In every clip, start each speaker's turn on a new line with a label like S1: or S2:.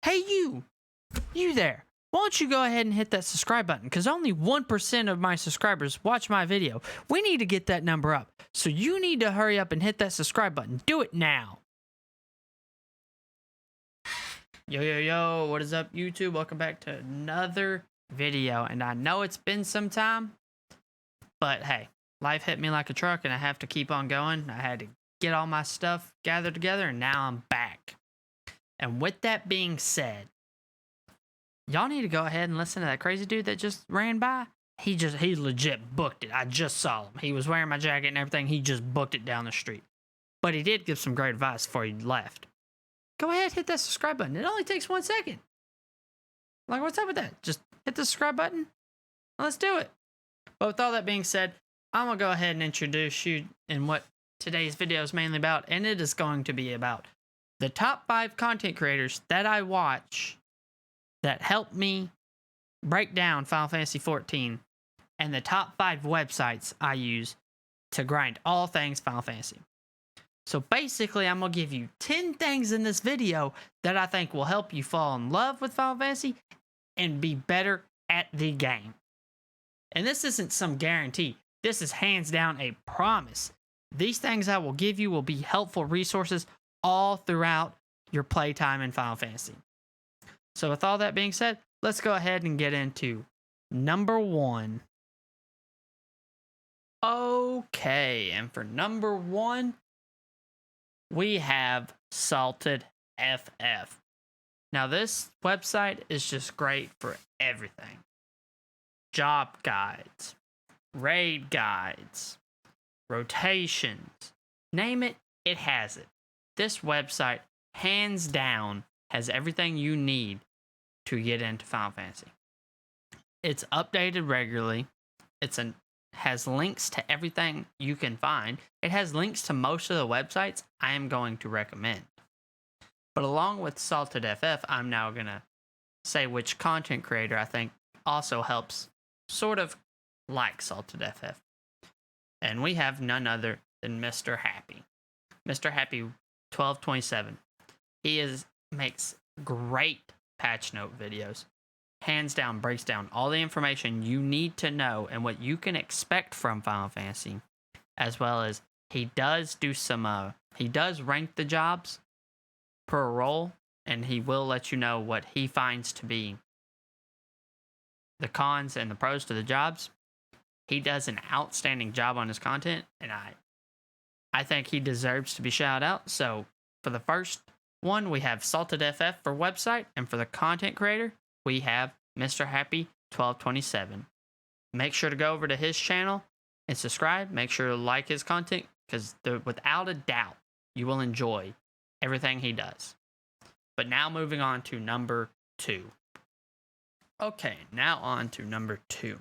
S1: Hey, you there. Why don't you go ahead and hit that subscribe button? Because only 1% of my subscribers watch my video. We need to get that number up. So you need to hurry up and hit that subscribe button. Do it now. Yo, what is up, YouTube? Welcome back to another video. And I know it's been some time, but hey, life hit me like a truck and I have to keep on going. I had to get all my stuff gathered together and now I'm back. And with that being said, y'all need to go ahead and listen to that crazy dude that just ran by. He legit booked it. I just saw him. He was wearing my jacket and everything. He just booked it down the street. But he did give some great advice before he left. Go ahead, hit that subscribe button. It only takes 1 second. Like, what's up with that? Just hit the subscribe button. Let's do it. But with all that being said, I'm going to go ahead and introduce you in what today's video is mainly about. And it is going to be about the top 5 content creators that I watch that helped me break down Final Fantasy XIV and the top 5 websites I use to grind all things Final Fantasy. So basically, I'm going to give you 10 things in this video that I think will help you fall in love with Final Fantasy and be better at the game. And this isn't some guarantee. This is hands down a promise. These things I will give you will be helpful resources all throughout your playtime in Final Fantasy. So with all that being said, let's go ahead and get into number 1. Okay, and for number 1, we have Salted FF. Now this website is just great for everything. Job guides, raid guides, rotations, name it, it has it. This website, hands down, has everything you need to get into Final Fantasy. It's updated regularly. Has links to everything you can find. It has links to most of the websites I am going to recommend. But along with Salted FF, I'm now going to say which content creator I think also helps sort of like Salted FF. And we have none other than Mr. Happy. Mr. Happy 1227. He makes great patch note videos. Hands down, breaks down all the information you need to know and what you can expect from Final Fantasy, as well as he does do some, he does rank the jobs per role, and he will let you know what he finds to be the cons and the pros to the jobs. He does an outstanding job on his content, and I think he deserves to be shouted out. So for the first one, we have Salted FF for website, and for the content creator, we have Mr. Happy 1227. Make sure to go over to his channel and subscribe. Make sure to like his content because without a doubt, you will enjoy everything he does. But now moving on to number 2. Okay, now on to number 2.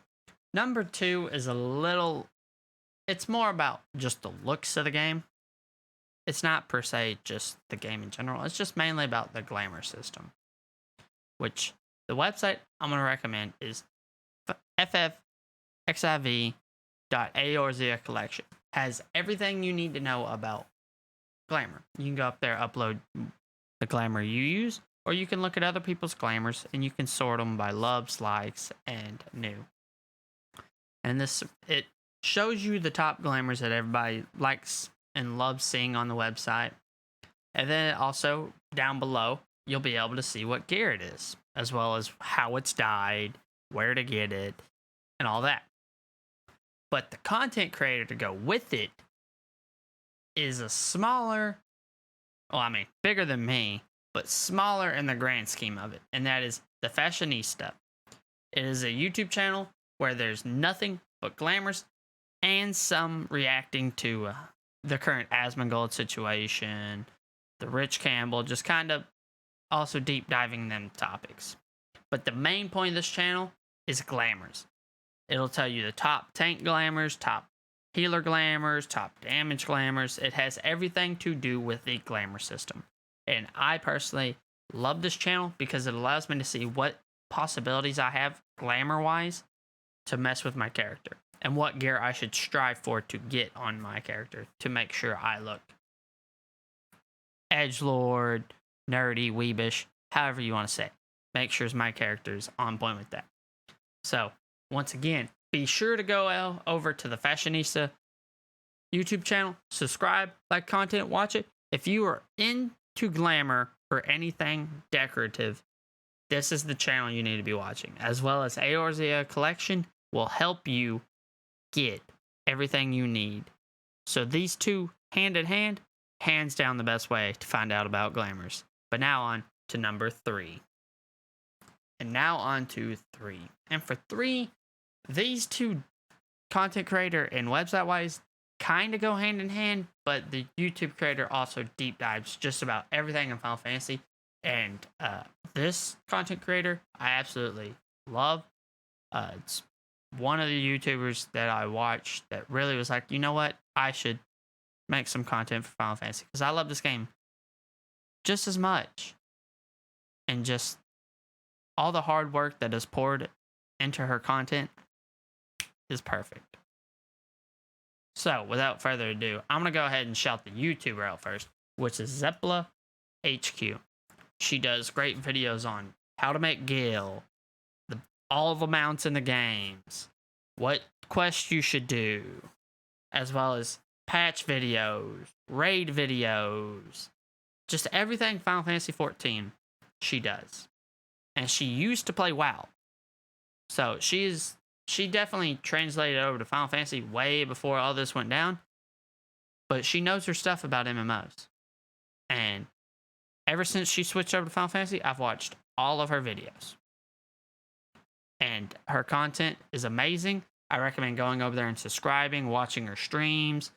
S1: Number 2 is it's more about just the looks of the game. It's not per se just the game in general. It's just mainly about the glamour system, which the website I'm going to recommend is FFXIV.AORZA collection. Has everything you need to know about glamour. You can go up there, upload the glamour you use, or you can look at other people's glamours and you can sort them by loves, likes, and new. And it shows you the top glamours that everybody likes and loves seeing on the website. And then also down below, you'll be able to see what gear it is, as well as how it's dyed, where to get it, and all that. But the content creator to go with it is bigger than me, but smaller in the grand scheme of it, and that is the Fashionista. It is a YouTube channel where there's nothing but glamours and some reacting to the current Asmongold situation, the Rich Campbell, just kind of also deep diving them topics. But the main point of this channel is glamours. It'll tell you the top tank glamours, top healer glamours, top damage glamours. It has everything to do with the glamour system. And I personally love this channel because it allows me to see what possibilities I have glamour-wise to mess with my character and what gear I should strive for to get on my character to make sure I look edgelord, nerdy, weebish, however you want to say it. Make sure my character is on point with that. So, once again, be sure to go over to the Fashionista YouTube channel, subscribe, like content, watch it. If you are into glamour or anything decorative, this is the channel you need to be watching. As well as Eorzea Collection will help you get everything you need. So these two, hand in hand, hands down the best way to find out about glamours. But now on to number 3. And now on to 3. And for 3, these two, content creator and website wise, kind of go hand in hand, but the YouTube creator also deep dives just about everything in Final Fantasy. And this content creator I absolutely love. It's one of the YouTubers that I watched that really was like, you know what, I should make some content for Final Fantasy because I love this game just as much. And just all the hard work that is poured into her content is perfect. So, without further ado, I'm going to go ahead and shout the YouTuber out first, which is Zepla HQ. She does great videos on how to make Gil, all the mounts in the games, what quests you should do, as well as patch videos, raid videos, just everything Final Fantasy XIV she does. And she used to play WoW. So, she definitely translated over to Final Fantasy way before all this went down. But she knows her stuff about MMOs. And ever since she switched over to Final Fantasy, I've watched all of her videos. And her content is amazing. I recommend going over there and subscribing, watching her streams,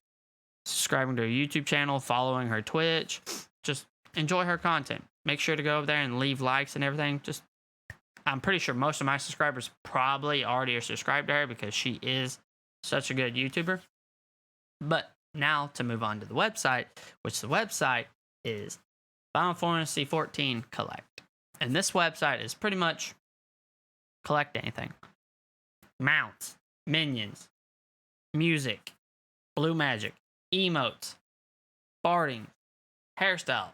S1: subscribing to her YouTube channel, following her Twitch. Just enjoy her content. Make sure to go over there and leave likes and everything. I'm pretty sure most of my subscribers probably already are subscribed to her because she is such a good YouTuber. But now to move on to the website, which the website is Final Fantasy XIV Collect. And this website is pretty much collect anything. Mounts, minions, music, blue magic, emotes, barding, hairstyle,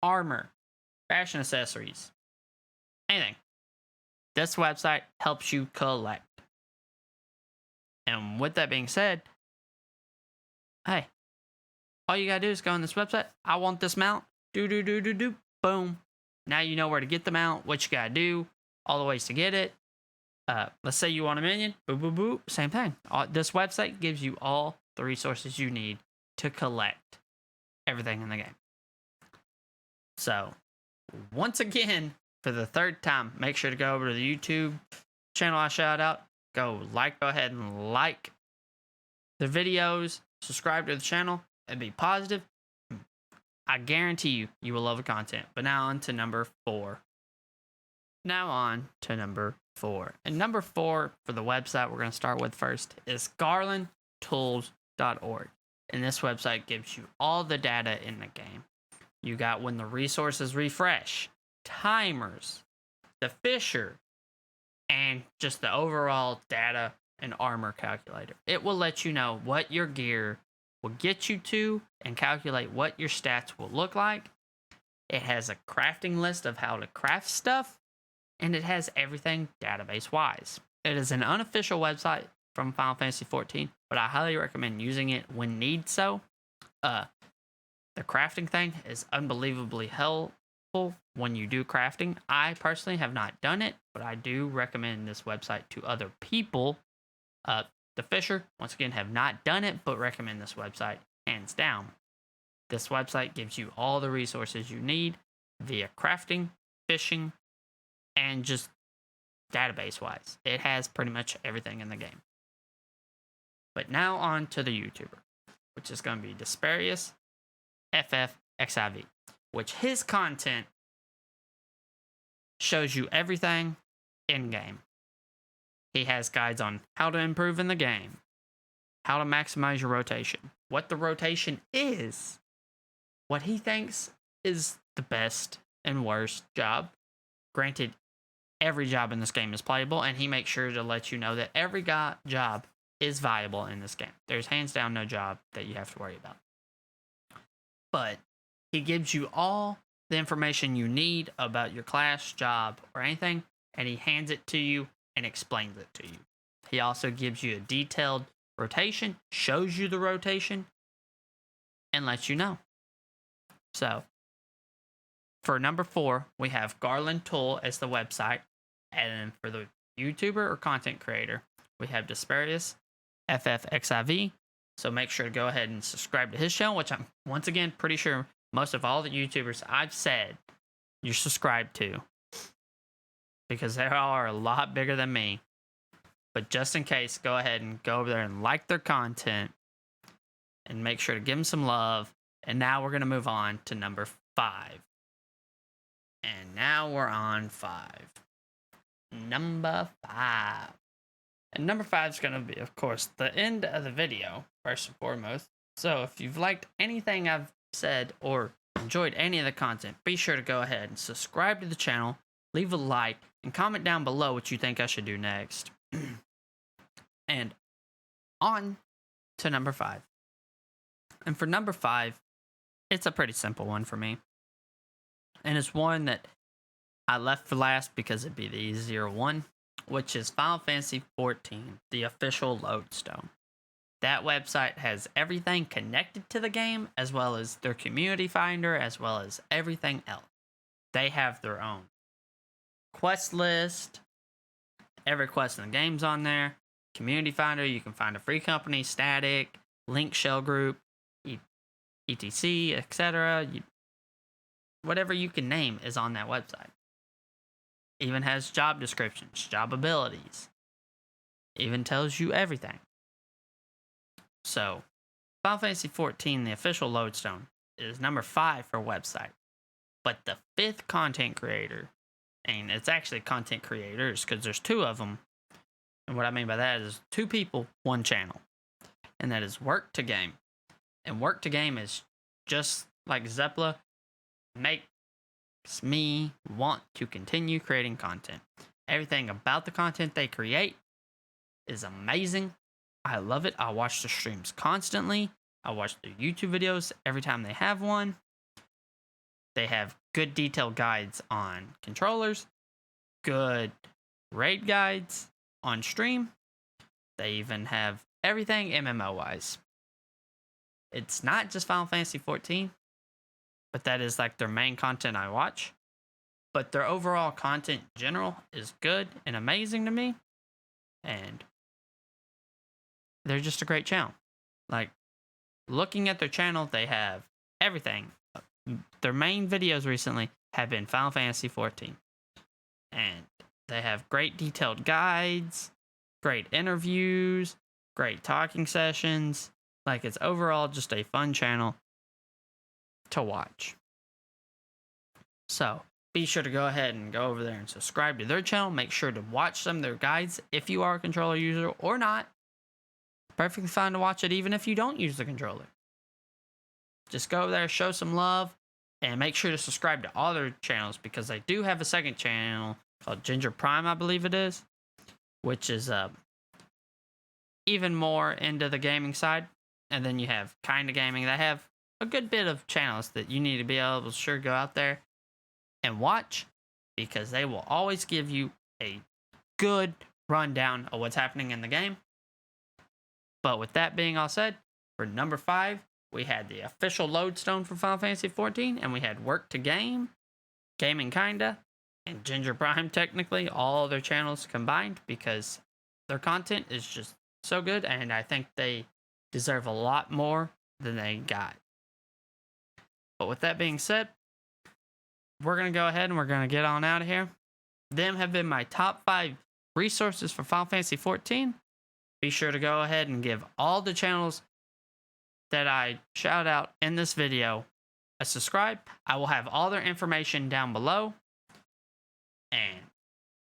S1: armor, fashion accessories, anything. This website helps you collect. And with that being said, hey, all you gotta do is go on this website. I want this mount. Do. Boom. Now you know where to get the mount, what you gotta do, all the ways to get it. Let's say you want a minion. Boop. Same thing. This website gives you all the resources you need to collect everything in the game. So, once again, for the third time, make sure to go over to the YouTube channel I shout out. Go ahead and like the videos, subscribe to the channel, and be positive. I guarantee you will love the content. But now on to number 4. And number 4 for the website we're going to start with first is garlandtools.org. And this website gives you all the data in the game. You got when the resources refresh, timers, the Fisher, and just the overall data and armor calculator. It will let you know what your gear will get you to and calculate what your stats will look like. It has a crafting list of how to craft stuff, and it has everything database-wise. It is an unofficial website from Final Fantasy XIV, but I highly recommend using it when need so. The crafting thing is unbelievably helpful when you do crafting. I personally have not done it, but I do recommend this website to other people. The Fisher, once again, have not done it, but recommend this website hands down. This website gives you all the resources you need via crafting, fishing, and just database-wise. It has pretty much everything in the game. But now on to the YouTuber, which is going to be Desperius FFXIV, which his content shows you everything in-game. He has guides on how to improve in the game, how to maximize your rotation, what the rotation is, what he thinks is the best and worst job. Granted, every job in this game is playable, and he makes sure to let you know that every job is viable in this game. There's hands down no job that you have to worry about. But he gives you all the information you need about your class, job, or anything, and he hands it to you and explains it to you. He also gives you a detailed rotation, shows you the rotation, and lets you know. So, for number 4, we have Garland Tool as the website. And then for the YouTuber or content creator, we have Desperius FFXIV. So make sure to go ahead and subscribe to his channel, which I'm, once again, pretty sure most of all the YouTubers I've said you're subscribed to, because they are a lot bigger than me. But just in case, go ahead and go over there and like their content and make sure to give them some love. And now we're going to move on to number 5. And now we're on 5. Number 5. And number 5 is going to be, of course, the end of the video, first and foremost. So if you've liked anything I've said or enjoyed any of the content, be sure to go ahead and subscribe to the channel, leave a like, and comment down below what you think I should do next. And on to number 5. And for number 5, it's a pretty simple one for me. And it's one that I left for last because it'd be the easier one, which is Final Fantasy XIV, the official lodestone. That website has everything connected to the game, as well as their community finder, as well as everything else. They have their own quest list. Every quest in the game's on there. Community finder, you can find a free company, static, link shell group, etc., etc. Whatever you can name is on that website. Even has job descriptions, job abilities. Even tells you everything. So, Final Fantasy XIV, the official lodestone, is number 5 for website. But the 5th content creator, and it's actually content creators because there's 2 of them. And what I mean by that is 2 people, 1 channel. And that is Work to Game. And Work to Game is just like Zepla, makes me want to continue creating content. Everything about the content they create is amazing. I love it. I watch the streams constantly. I watch their YouTube videos every time they have one. They have good detailed guides on controllers, good raid guides on stream. They even have everything MMO-wise. It's not just Final Fantasy XIV, but that is like their main content I watch. But their overall content in general is good and amazing to me. And they're just a great channel. Like, looking at their channel, they have everything. Their main videos recently have been Final Fantasy XIV. And they have great detailed guides, great interviews, great talking sessions. Like, it's overall just a fun channel to watch. So, be sure to go ahead and go over there and subscribe to their channel. Make sure to watch some of their guides if you are a controller user or not. Perfectly fine to watch it even if you don't use the controller. Just go over there, show some love, and make sure to subscribe to all their channels because they do have a second channel called Ginger Prime, I believe it is, which is even more into the gaming side. And then you have Kinda Gaming. They have a good bit of channels that you need to be able to sure go out there and watch because they will always give you a good rundown of what's happening in the game. But with that being all said, for number 5, we had the official lodestone for Final Fantasy XIV, and we had Work to Game, Gaming Kinda, and Ginger Prime technically, all their channels combined because their content is just so good, and I think they deserve a lot more than they got. But with that being said, we're going to go ahead and we're going to get on out of here. Them have been my top 5 resources for Final Fantasy XIV. Be sure to go ahead and give all the channels that I shout out in this video a subscribe. I will have all their information down below. And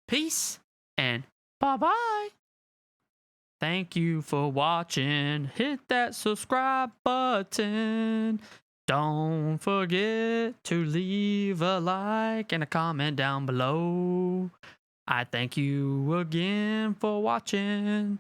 S1: peace and bye-bye. Thank you for watching. Hit that subscribe button. Don't forget to leave a like and a comment down below. I thank you again for watching.